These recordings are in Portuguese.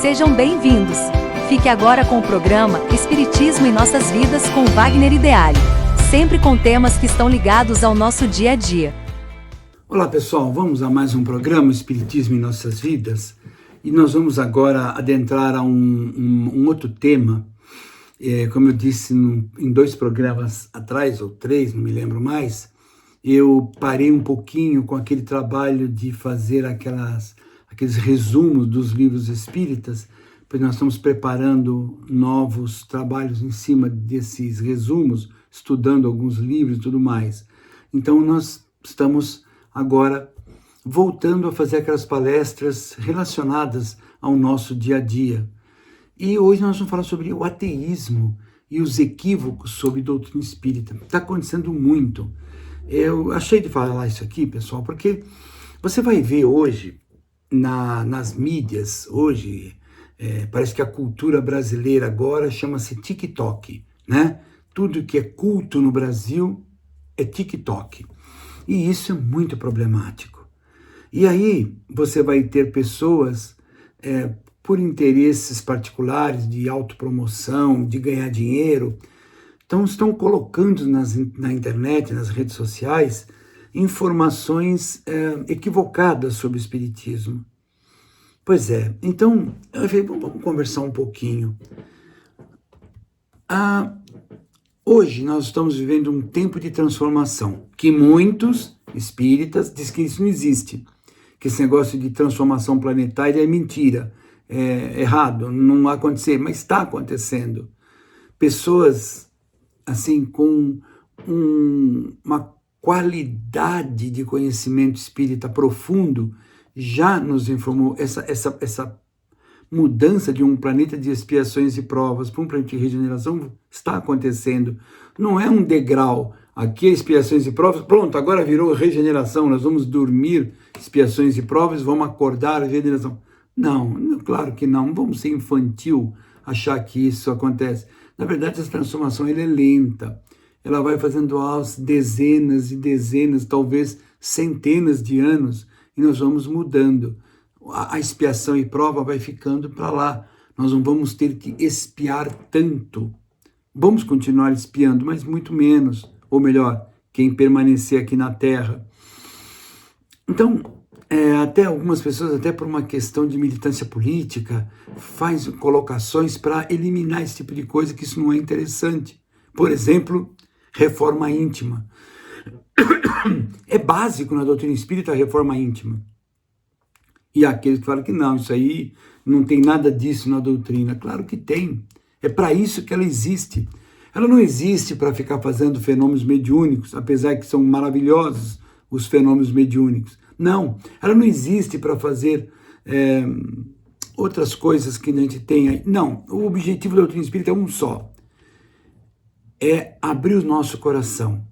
Sejam bem-vindos! Fique agora com o programa Espiritismo em Nossas Vidas com Wagner Ideale, sempre com temas que estão ligados ao nosso dia a dia. Olá pessoal, vamos a mais um programa Espiritismo em Nossas Vidas e nós vamos agora adentrar a um outro tema. Como eu disse em 2 programas atrás, ou 3, não me lembro mais, eu parei um pouquinho com aquele trabalho de fazer aqueles resumos dos livros espíritas, pois nós estamos preparando novos trabalhos em cima desses resumos, estudando alguns livros e tudo mais. Então nós estamos agora voltando a fazer aquelas palestras relacionadas ao nosso dia a dia. E hoje nós vamos falar sobre o ateísmo e os equívocos sobre doutrina espírita. Está acontecendo muito. Eu achei de falar isso aqui, pessoal, porque você vai ver hoje nas mídias, hoje parece que a cultura brasileira agora chama-se TikTok, né? Tudo que é culto no Brasil é TikTok. E isso é muito problemático. E aí você vai ter pessoas por interesses particulares de autopromoção, de ganhar dinheiro, então estão colocando na internet, nas redes sociais, informações equivocadas sobre o espiritismo. Pois é, então eu falei, vamos conversar um pouquinho. Hoje nós estamos vivendo um tempo de transformação, que muitos espíritas dizem que isso não existe, que esse negócio de transformação planetária é mentira, é errado, não vai acontecer, mas está acontecendo. Pessoas assim com uma qualidade de conhecimento espírita profundo já nos informou essa mudança de um planeta de expiações e provas para um planeta de regeneração está acontecendo. Não é um degrau, aqui é expiações e provas, pronto, agora virou regeneração, nós vamos dormir expiações e provas, vamos acordar a regeneração. Não, claro que não vamos ser infantil achar que isso acontece. Na verdade, essa transformação ela é lenta, ela vai fazendo aos dezenas e dezenas, talvez centenas de anos, e nós vamos mudando. A expiação e prova vai ficando para lá. Nós não vamos ter que expiar tanto. Vamos continuar expiando, mas muito menos. Ou melhor, quem permanecer aqui na Terra. Então, até algumas pessoas, até por uma questão de militância política, faz colocações para eliminar esse tipo de coisa, que isso não é interessante. Por exemplo, reforma íntima. É básico na doutrina espírita a reforma íntima. E aqueles que falam que não, isso aí não tem nada disso na doutrina. Claro que tem. É para isso que ela existe. Ela não existe para ficar fazendo fenômenos mediúnicos, apesar que são maravilhosos os fenômenos mediúnicos. Não, ela não existe para fazer outras coisas que a gente tem aí. Não, o objetivo da doutrina espírita é um só. É abrir o nosso coração.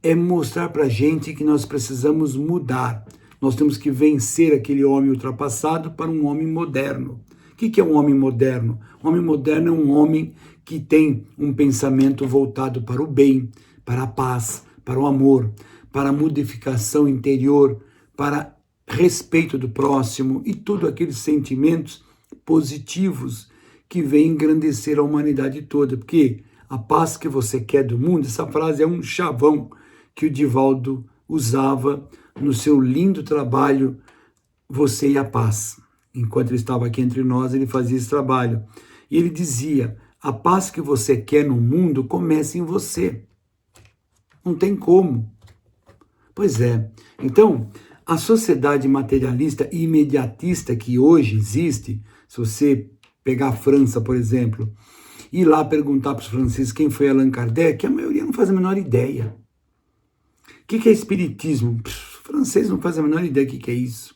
É mostrar para a gente que nós precisamos mudar. Nós temos que vencer aquele homem ultrapassado para um homem moderno. O que é um homem moderno? Um homem moderno é um homem que tem um pensamento voltado para o bem, para a paz, para o amor, para a modificação interior, para respeito do próximo e todos aqueles sentimentos positivos que vêm engrandecer a humanidade toda. Porque a paz que você quer do mundo, essa frase é um chavão que o Divaldo usava no seu lindo trabalho Você e a Paz. Enquanto ele estava aqui entre nós, ele fazia esse trabalho. E ele dizia, a paz que você quer no mundo começa em você. Não tem como. Pois é. Então, a sociedade materialista e imediatista que hoje existe, se você pegar a França, por exemplo, e ir lá perguntar para os franceses quem foi Allan Kardec, a maioria não faz a menor ideia. O que é espiritismo? O francês não faz a menor ideia do que é isso.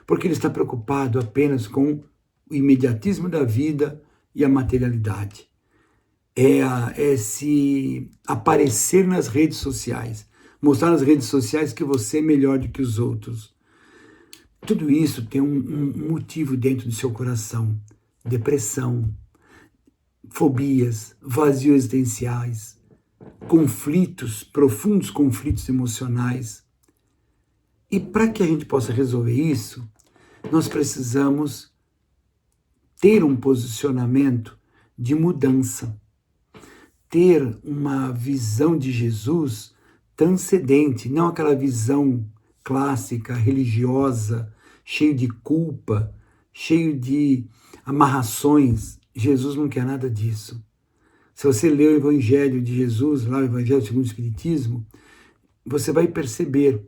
Porque ele está preocupado apenas com o imediatismo da vida e a materialidade. É se aparecer nas redes sociais. Mostrar nas redes sociais que você é melhor do que os outros. Tudo isso tem um motivo dentro do seu coração. Depressão, fobias, vazios existenciais, conflitos, profundos conflitos emocionais. E para que a gente possa resolver isso, nós precisamos ter um posicionamento de mudança, ter uma visão de Jesus transcendente, não aquela visão clássica, religiosa, cheio de culpa, cheio de amarrações. Jesus não quer nada disso. Se você ler o Evangelho de Jesus, lá o Evangelho segundo o Espiritismo, você vai perceber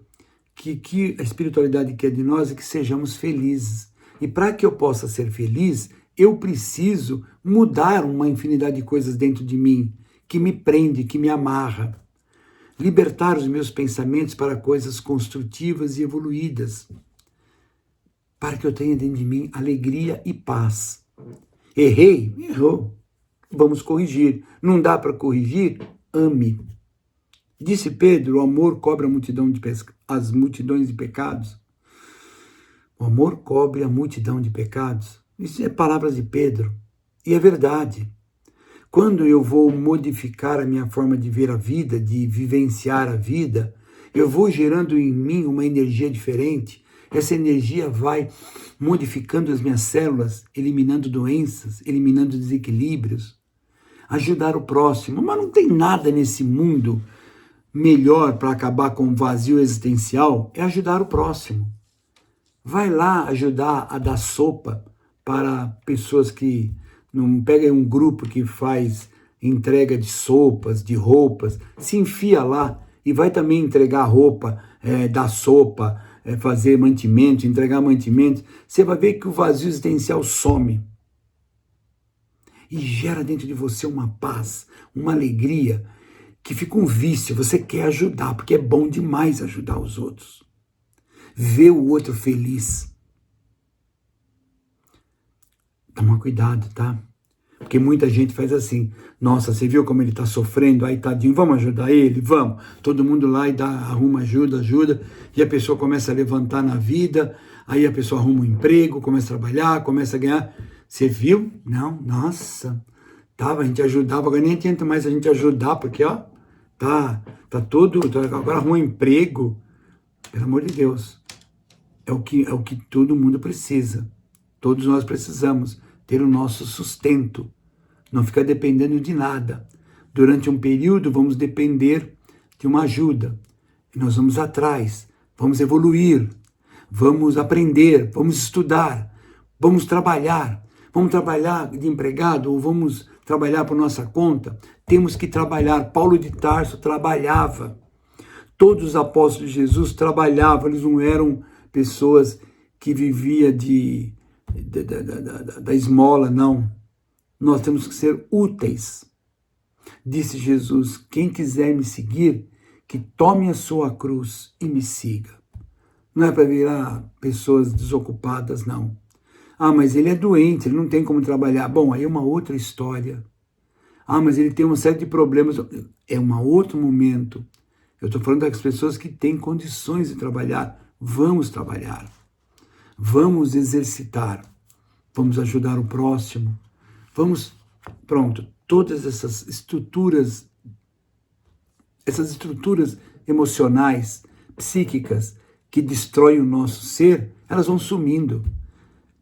que a espiritualidade quer de nós é que sejamos felizes. E para que eu possa ser feliz, eu preciso mudar uma infinidade de coisas dentro de mim, que me prende, que me amarra. Libertar os meus pensamentos para coisas construtivas e evoluídas, para que eu tenha dentro de mim alegria e paz. Errei? Errou. Vamos corrigir. Não dá para corrigir? Ame. Disse Pedro, o amor cobre as multidões de pecados. O amor cobre a multidão de pecados. Isso é palavras de Pedro. E é verdade. Quando eu vou modificar a minha forma de ver a vida, de vivenciar a vida, eu vou gerando em mim uma energia diferente. Essa energia vai modificando as minhas células, eliminando doenças, eliminando desequilíbrios, ajudar o próximo. Mas não tem nada nesse mundo melhor para acabar com o vazio existencial, é ajudar o próximo. Vai lá ajudar a dar sopa para pessoas que não pega um grupo que faz entrega de sopas, de roupas, se enfia lá e vai também entregar roupa, dar sopa, fazer mantimentos, entregar mantimentos. Você vai ver que o vazio existencial some e gera dentro de você uma paz, uma alegria, que fica um vício. Você quer ajudar, porque é bom demais ajudar os outros. Ver o outro feliz. Toma cuidado, tá? Porque muita gente faz assim, nossa, você viu como ele está sofrendo? Aí tadinho, vamos ajudar ele? Vamos. Todo mundo lá e arruma ajuda, e a pessoa começa a levantar na vida, aí a pessoa arruma um emprego, começa a trabalhar, começa a ganhar. Você viu? Não, nossa, a gente ajudava, agora nem adianta mais a gente ajudar, porque ó, tá todo, agora arruma um emprego. Pelo amor de Deus, é o que todo mundo precisa. Todos nós precisamos ter o nosso sustento, não ficar dependendo de nada. Durante um período vamos depender de uma ajuda, e nós vamos atrás, vamos evoluir, vamos aprender, vamos estudar, vamos trabalhar de empregado ou vamos trabalhar por nossa conta. Temos que trabalhar. Paulo de Tarso trabalhava. Todos os apóstolos de Jesus trabalhavam, eles não eram pessoas que viviam da esmola, não. Nós temos que ser úteis. Disse Jesus, quem quiser me seguir, que tome a sua cruz e me siga. Não é para virar pessoas desocupadas, não. Ah, mas ele é doente, ele não tem como trabalhar. Bom, aí é uma outra história. Ah, mas ele tem uma série de problemas. É um outro momento. Eu estou falando das pessoas que têm condições de trabalhar. Vamos trabalhar. Vamos exercitar. Vamos ajudar o próximo. Pronto, todas essas estruturas emocionais, psíquicas, que destroem o nosso ser, elas vão sumindo.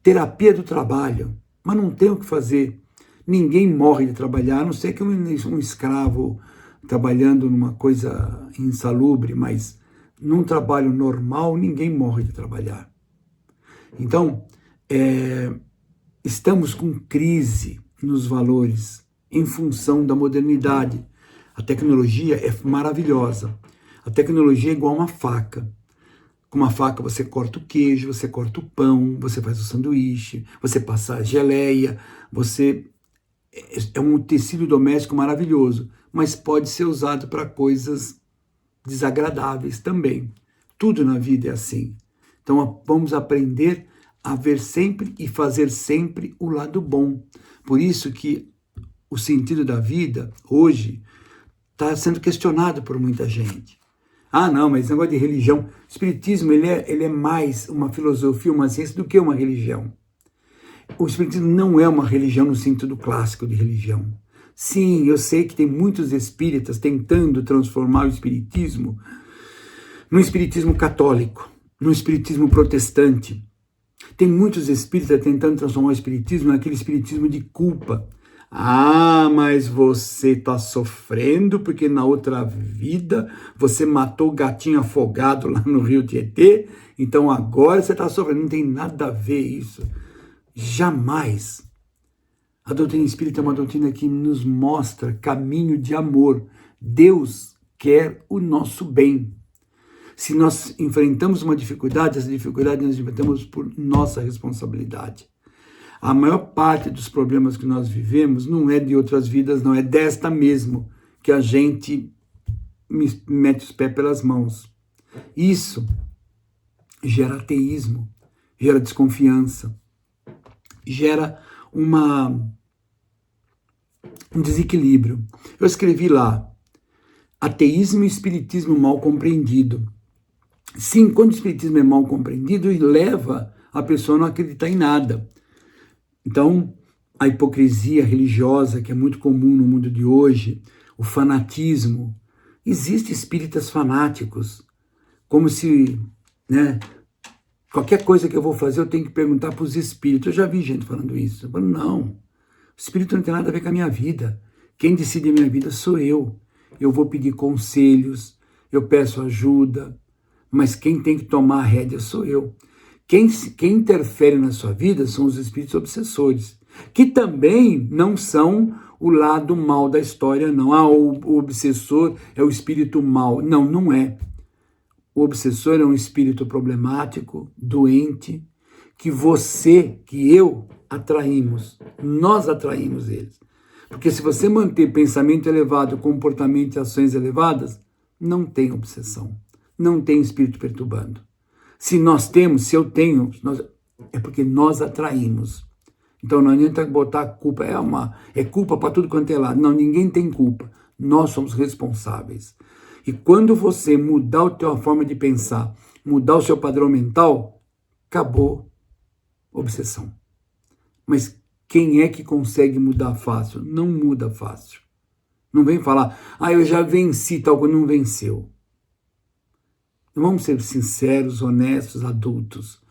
Terapia do trabalho, mas não tem o que fazer. Ninguém morre de trabalhar, a não ser que um escravo trabalhando numa coisa insalubre, mas num trabalho normal, ninguém morre de trabalhar. Então, estamos com crise nos valores em função da modernidade. A tecnologia é maravilhosa. A tecnologia é igual uma faca. Com uma faca você corta o queijo, você corta o pão, você faz o sanduíche, você passa a geleia, é um tecido doméstico maravilhoso, mas pode ser usado para coisas desagradáveis também. Tudo na vida é assim. Então vamos aprender a ver sempre e fazer sempre o lado bom. Por isso que o sentido da vida, hoje, está sendo questionado por muita gente. Ah, não, mas esse negócio de religião... O Espiritismo ele é mais uma filosofia, uma ciência do que uma religião. O Espiritismo não é uma religião no sentido clássico de religião. Sim, eu sei que tem muitos espíritas tentando transformar o Espiritismo no Espiritismo católico, no Espiritismo protestante. Tem muitos espíritas tentando transformar o espiritismo naquele espiritismo de culpa. Ah, mas você está sofrendo porque na outra vida você matou o gatinho afogado lá no rio Tietê, então agora você está sofrendo. Não tem nada a ver isso. Jamais. A doutrina espírita é uma doutrina que nos mostra caminho de amor. Deus quer o nosso bem. Se nós enfrentamos uma dificuldade, essa dificuldade nós enfrentamos por nossa responsabilidade. A maior parte dos problemas que nós vivemos não é de outras vidas, não é desta mesmo, que a gente mete os pés pelas mãos. Isso gera ateísmo, gera desconfiança, gera um desequilíbrio. Eu escrevi lá, ateísmo e espiritismo mal compreendido. Sim, quando o espiritismo é mal compreendido, ele leva a pessoa a não acreditar em nada. Então, a hipocrisia religiosa, que é muito comum no mundo de hoje, o fanatismo. Existem espíritas fanáticos, como se, qualquer coisa que eu vou fazer eu tenho que perguntar para os espíritos. Eu já vi gente falando isso. Eu falo, não, o espírito não tem nada a ver com a minha vida. Quem decide a minha vida sou eu. Eu vou pedir conselhos, eu peço ajuda, mas quem tem que tomar a rédea sou eu. Quem interfere na sua vida são os espíritos obsessores, que também não são o lado mal da história, não. Ah, o obsessor é o espírito mal. Não, não é. O obsessor é um espírito problemático, doente, que eu atraímos. Nós atraímos eles. Porque se você manter pensamento elevado, comportamento e ações elevadas, não tem obsessão, não tem espírito perturbando. Se eu tenho, é porque nós atraímos. Então não adianta botar culpa, é culpa para tudo quanto é lado. Não, ninguém tem culpa, nós somos responsáveis. E quando você mudar a tua forma de pensar, mudar o seu padrão mental, acabou a obsessão. Mas quem é que consegue mudar fácil? Não muda fácil. Não vem falar, eu já venci, tal coisa, não venceu. Vamos ser sinceros, honestos, adultos.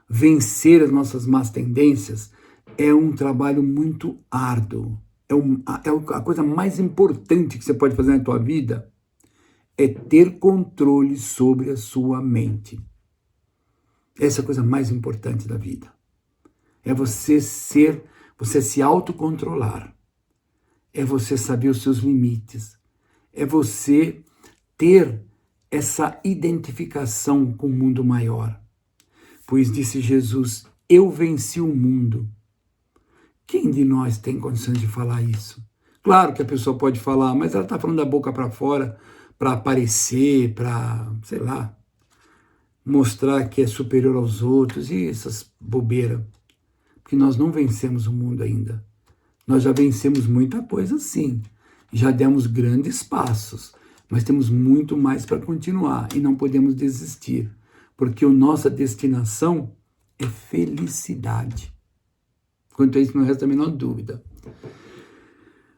Vencer as nossas más tendências é um trabalho muito árduo. A coisa mais importante que você pode fazer na tua vida é ter controle sobre a sua mente. Essa é a coisa mais importante da vida. É você se autocontrolar. É você saber os seus limites. É você ter essa identificação com o mundo maior. Pois disse Jesus, eu venci o mundo. Quem de nós tem condições de falar isso? Claro que a pessoa pode falar, mas ela está falando da boca para fora, para aparecer, para, mostrar que é superior aos outros e essas bobeiras. Porque nós não vencemos o mundo ainda. Nós já vencemos muita coisa, sim. Já demos grandes passos. Mas temos muito mais para continuar e não podemos desistir, porque a nossa destinação é felicidade. Quanto a isso, não resta a menor dúvida.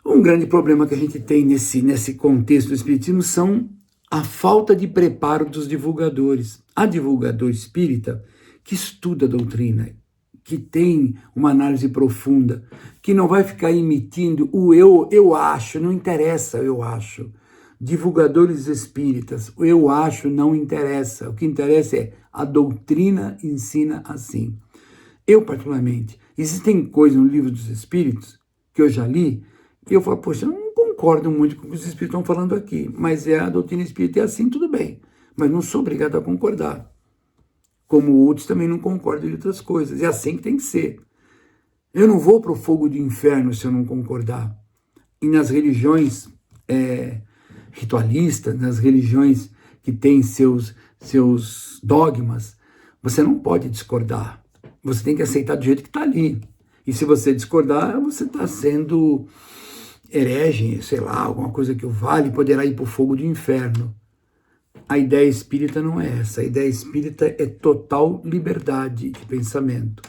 Um grande problema que a gente tem nesse contexto do espiritismo são a falta de preparo dos divulgadores. Há divulgador espírita que estuda a doutrina, que tem uma análise profunda, que não vai ficar emitindo o eu acho, não interessa, eu acho. Divulgadores espíritas, o eu acho não interessa. O que interessa é a doutrina ensina assim. Eu, particularmente, existem coisas no livro dos espíritos que eu já li e eu falo, poxa, eu não concordo muito com o que os espíritos estão falando aqui, mas a doutrina espírita é assim, tudo bem. Mas não sou obrigado a concordar. Como outros também não concordam de outras coisas. É assim que tem que ser. Eu não vou para o fogo do inferno se eu não concordar. E nas religiões ritualistas, nas religiões que têm seus dogmas, você não pode discordar. Você tem que aceitar do jeito que está ali. E se você discordar, você está sendo herege, alguma coisa que o vale, poderá ir para o fogo do inferno. A ideia espírita não é essa. A ideia espírita é total liberdade de pensamento.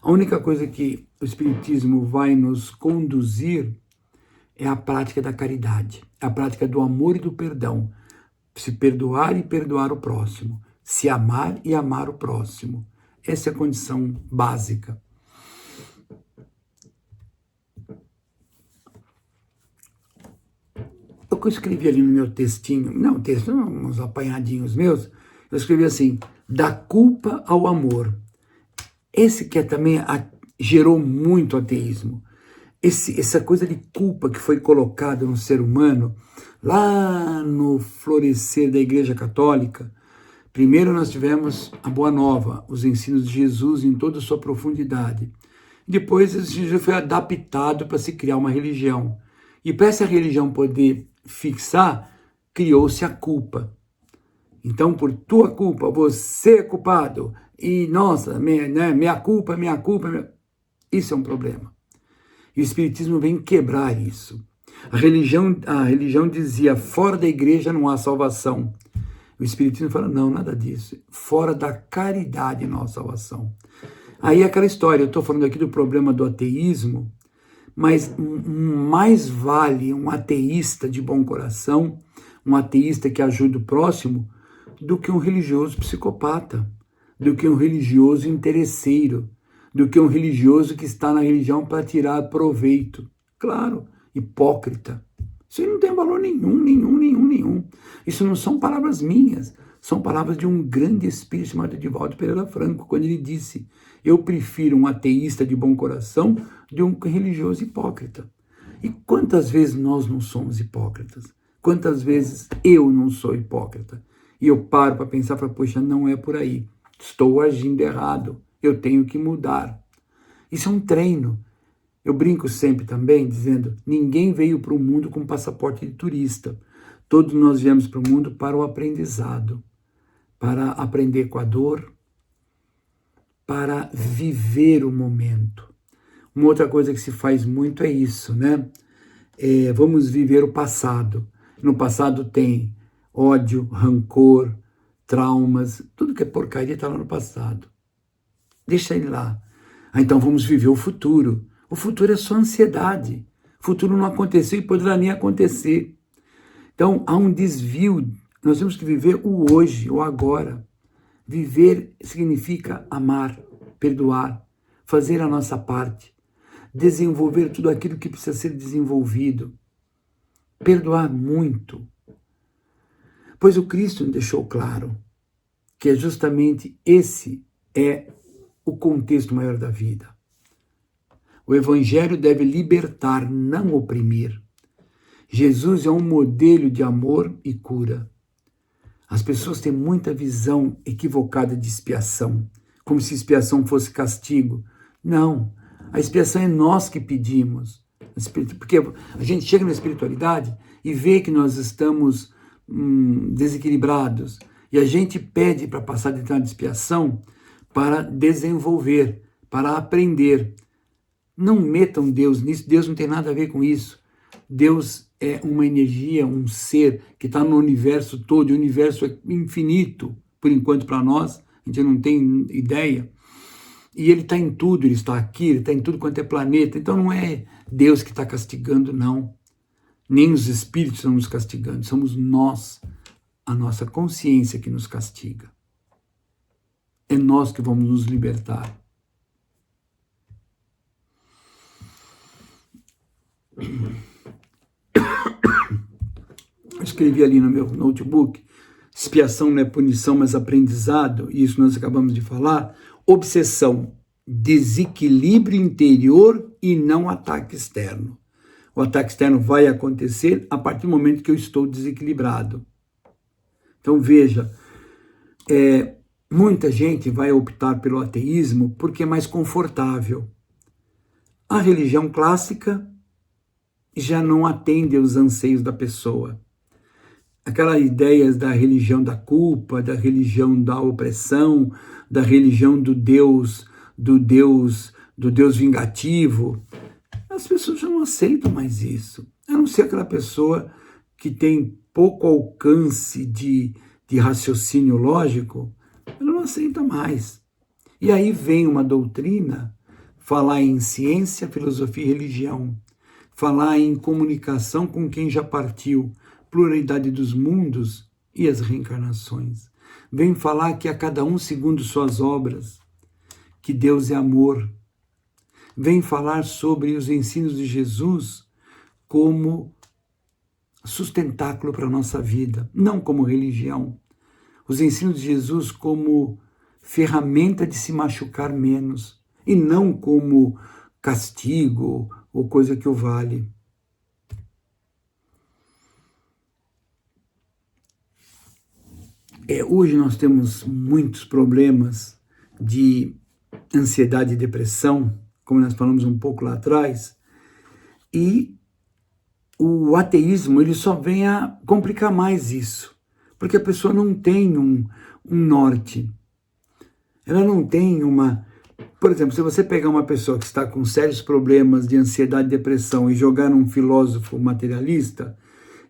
A única coisa que o espiritismo vai nos conduzir é a prática da caridade, a prática do amor e do perdão. Se perdoar e perdoar o próximo, se amar e amar o próximo. Essa é a condição básica. O que eu escrevi ali no meu textinho, não, texto, uns apanhadinhos meus, eu escrevi assim, da culpa ao amor. Esse que também gerou muito ateísmo. Essa coisa de culpa que foi colocada no ser humano, lá no florescer da Igreja Católica, primeiro nós tivemos a Boa Nova, os ensinos de Jesus em toda a sua profundidade. Depois Jesus foi adaptado para se criar uma religião. E para essa religião poder fixar, criou-se a culpa. Então, por tua culpa, você é culpado. E, nossa, minha culpa. Isso é um problema. E o Espiritismo vem quebrar isso. A religião dizia, fora da igreja não há salvação. O Espiritismo fala, não, nada disso. Fora da caridade não há salvação. Aí é aquela história, eu estou falando aqui do problema do ateísmo, mas mais vale um ateísta de bom coração, um ateísta que ajuda o próximo, do que um religioso psicopata, do que um religioso interesseiro, do que um religioso que está na religião para tirar proveito. Claro, hipócrita. Isso aí não tem valor nenhum. Isso não são palavras minhas, são palavras de um grande espírito chamado Divaldo Pereira Franco, quando ele disse, eu prefiro um ateísta de bom coração de um religioso hipócrita. E quantas vezes nós não somos hipócritas? Quantas vezes eu não sou hipócrita? E eu paro para pensar, poxa, não é por aí. Estou agindo errado. Eu tenho que mudar. Isso é um treino. Eu brinco sempre também dizendo, ninguém veio para o mundo com passaporte de turista. Todos nós viemos para o mundo para o aprendizado, para aprender com a dor, para viver o momento. Uma outra coisa que se faz muito é isso, né? Vamos viver o passado. No passado tem ódio, rancor, traumas, tudo que é porcaria está lá no passado. Deixa ele lá. Então vamos viver o futuro. O futuro é só ansiedade. O futuro não aconteceu e poderá nem acontecer. Então há um desvio. Nós temos que viver o hoje, o agora. Viver significa amar, perdoar, fazer a nossa parte, desenvolver tudo aquilo que precisa ser desenvolvido, perdoar muito. Pois o Cristo nos deixou claro que é justamente esse é o contexto maior da vida. O Evangelho deve libertar, não oprimir. Jesus é um modelo de amor e cura. As pessoas têm muita visão equivocada de expiação, como se expiação fosse castigo. Não, a expiação é nós que pedimos. Porque a gente chega na espiritualidade e vê que nós estamos desequilibrados, e a gente pede para passar de determinada expiação para desenvolver, para aprender. Não metam Deus nisso, Deus não tem nada a ver com isso. Deus é uma energia, um ser que está no universo todo, o universo é infinito, por enquanto para nós, a gente não tem ideia. E ele está em tudo, ele está aqui, ele está em tudo quanto é planeta, então não é Deus que está castigando, não. Nem os espíritos estão nos castigando, somos nós, a nossa consciência que nos castiga. É nós que vamos nos libertar. Eu escrevi ali no meu notebook, expiação não é punição, mas aprendizado, e isso nós acabamos de falar. Obsessão, desequilíbrio interior e não ataque externo. O ataque externo vai acontecer a partir do momento que eu estou desequilibrado. Então veja, muita gente vai optar pelo ateísmo porque é mais confortável. A religião clássica já não atende aos anseios da pessoa. Aquelas ideias da religião da culpa, da religião da opressão, da religião do Deus vingativo, as pessoas já não aceitam mais isso. A não ser aquela pessoa que tem pouco alcance de raciocínio lógico, ela não aceita mais. E aí vem uma doutrina falar em ciência, filosofia e religião, falar em comunicação com quem já partiu, pluralidade dos mundos e as reencarnações. Vem falar que a cada um segundo suas obras. que Deus é amor. Vem falar sobre os ensinos de Jesus como sustentáculo para a nossa vida, não como religião. Os ensinos de Jesus como ferramenta de se machucar menos e não como castigo ou coisa que o vale. Hoje nós temos muitos problemas de ansiedade e depressão, como nós falamos um pouco lá atrás, e o ateísmo ele só vem a complicar mais isso, porque a pessoa não tem um norte, ela não tem uma... Por exemplo, se você pegar uma pessoa que está com sérios problemas de ansiedade e depressão e jogar num filósofo materialista,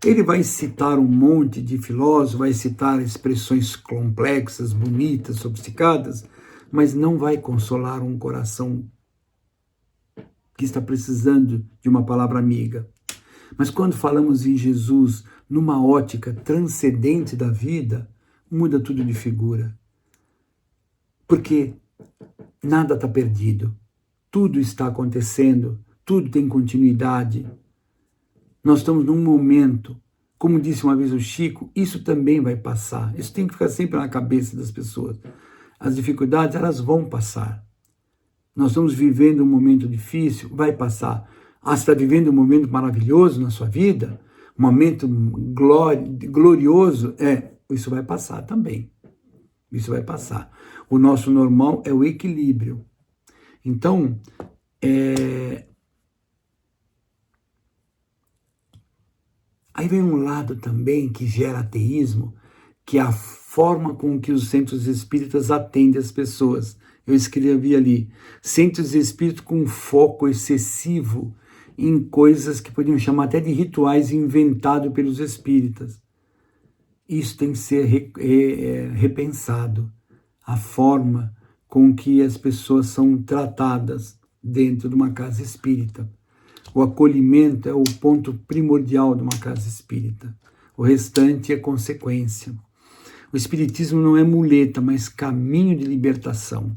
ele vai citar um monte de filósofos, vai citar expressões complexas, bonitas, sofisticadas, mas não vai consolar um coração que está precisando de uma palavra amiga. Mas quando falamos em Jesus numa ótica transcendente da vida, muda tudo de figura. Porque nada está perdido, tudo está acontecendo, tudo tem continuidade. Nós estamos num momento, como disse uma vez o Chico, isso também vai passar. Isso tem que ficar sempre na cabeça das pessoas. As dificuldades, elas vão passar. Nós estamos vivendo um momento difícil, vai passar. Você está vivendo um momento maravilhoso na sua vida, um momento glorioso, isso vai passar também. Isso vai passar. O nosso normal é o equilíbrio. Então, aí vem um lado também que gera ateísmo, que é a forma com que os centros espíritas atendem as pessoas. Eu escrevi ali, centros espíritas com foco excessivo em coisas que podiam chamar até de rituais inventados pelos espíritas. Isso tem que ser repensado. A forma com que as pessoas são tratadas dentro de uma casa espírita. O acolhimento é o ponto primordial de uma casa espírita. O restante é consequência. O espiritismo não é muleta, mas caminho de libertação.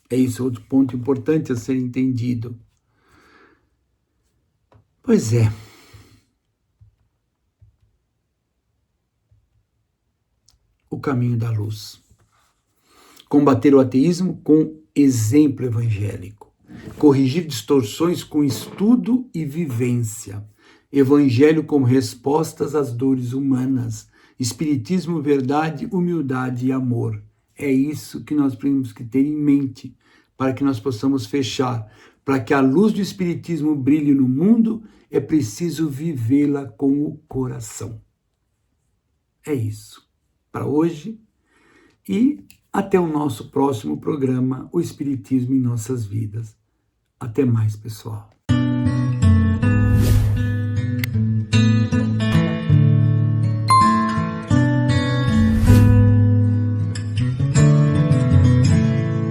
É isso, outro ponto importante a ser entendido. Pois é. O caminho da luz. Combater o ateísmo com exemplo evangélico. Corrigir distorções com estudo e vivência. Evangelho como respostas às dores humanas. Espiritismo, verdade, humildade e amor. É isso que nós temos que ter em mente para que nós possamos fechar. Para que a luz do Espiritismo brilhe no mundo, é preciso vivê-la com o coração. É isso. Para hoje. E até o nosso próximo programa, O Espiritismo em Nossas Vidas. Até mais, pessoal.